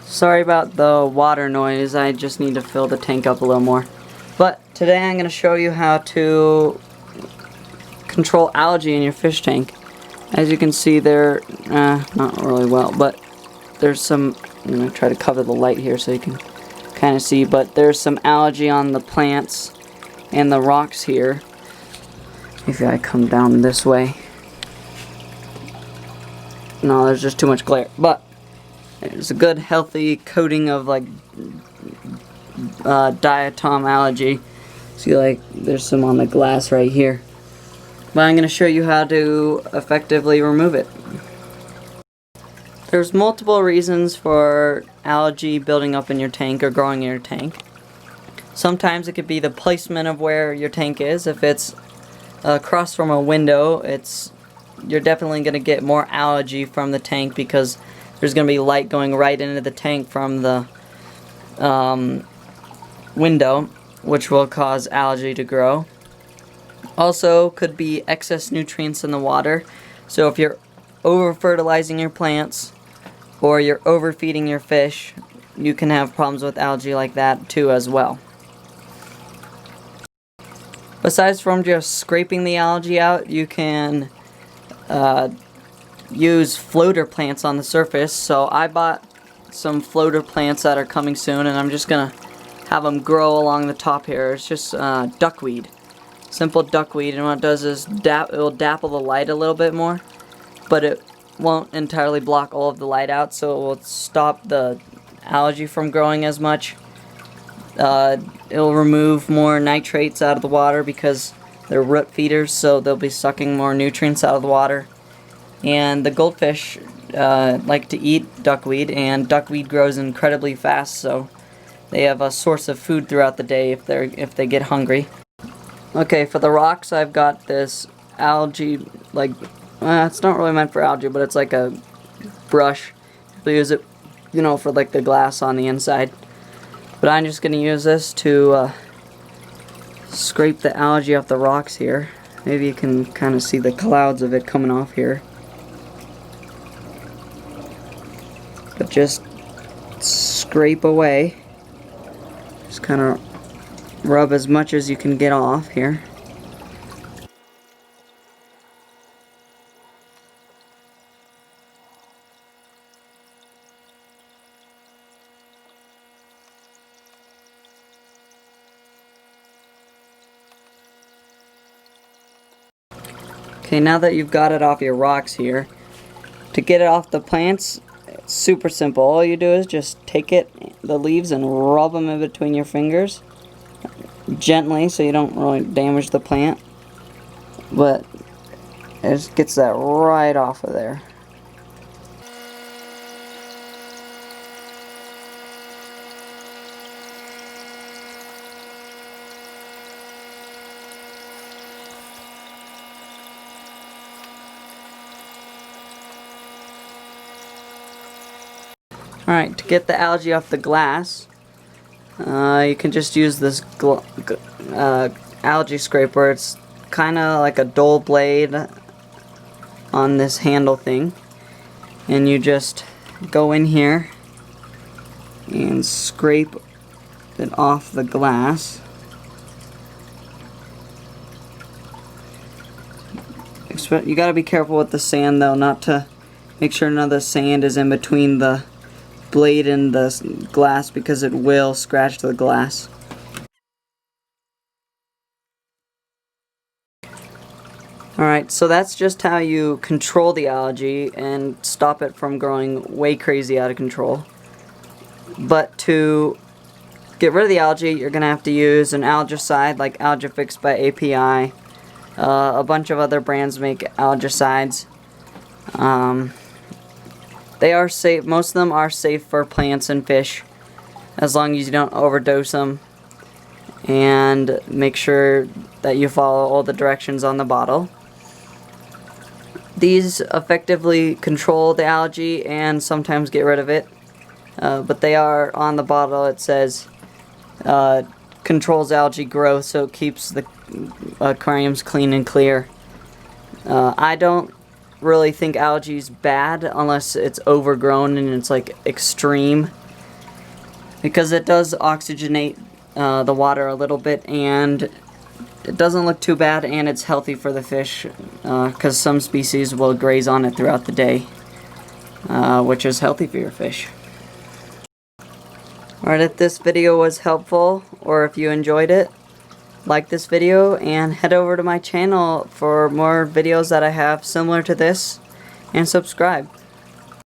Sorry about the water noise, I just need to fill the tank up a little more. But today I'm going to show you how to control algae in your fish tank. As you can see there, not really well, but there's some, I'm going to try to cover the light here so you can kind of see, but there's some algae on the plants and the rocks here. If I come down this way. No, there's just too much glare, but there's a good healthy coating of like diatom algae. See, like there's some on the glass right here. But I'm going to show you how to effectively remove it. There's multiple reasons for algae building up in your tank or growing in your tank. Sometimes it could be the placement of where your tank is. If it's across from a window, you're definitely going to get more algae from the tank because there's going to be light going right into the tank from the window, which will cause algae to grow. Also, could be excess nutrients in the water. So if you're over-fertilizing your plants or you're overfeeding your fish, you can have problems with algae like that too as well. Besides from just scraping the algae out, you can use floater plants on the surface. So I bought some floater plants that are coming soon, and I'm just gonna have them grow along the top here. It's just duckweed, simple duckweed, and what it does is it will dapple the light a little bit more, but it won't entirely block all of the light out, so it will stop the algae from growing as much. It'll remove more nitrates out of the water because they're root feeders, so they'll be sucking more nutrients out of the water. And the goldfish like to eat duckweed, and duckweed grows incredibly fast, so they have a source of food throughout the day if they get hungry. Okay, for the rocks, I've got this algae, like it's not really meant for algae, but it's like a brush. People use it, for like the glass on the inside. But I'm just gonna use this to scrape the algae off the rocks here. Maybe you can kind of see the clouds of it coming off here. But just scrape away. Just kind of rub as much as you can get off here. Okay, now that you've got it off your rocks here, to get it off the plants, it's super simple. All you do is just take the leaves, and rub them in between your fingers, gently, so you don't really damage the plant. But it just gets that right off of there. Alright, to get the algae off the glass, you can just use this algae scraper. It's kind of like a dull blade on this handle thing, and you just go in here and scrape it off the glass. You gotta be careful with the sand though, not to make sure none of the sand is in between the blade and the glass, because it will scratch the glass. Alright, so that's just how you control the algae and stop it from growing way crazy out of control. But to get rid of the algae, you're going to have to use an algicide like Algifix by API. A bunch of other brands make algicides. They are safe. Most of them are safe for plants and fish, as long as you don't overdose them, and make sure that you follow all the directions on the bottle. These effectively control the algae and sometimes get rid of it, but they are on the bottle. It says controls algae growth, so it keeps the aquariums clean and clear. I don't really think algae is bad unless it's overgrown and it's like extreme. because it does oxygenate the water a little bit, and it doesn't look too bad, and it's healthy for the fish, because some species will graze on it throughout the day, which is healthy for your fish. Alright, if this video was helpful, or if you enjoyed it, like this video and head over to my channel for more videos that I have similar to this, and subscribe.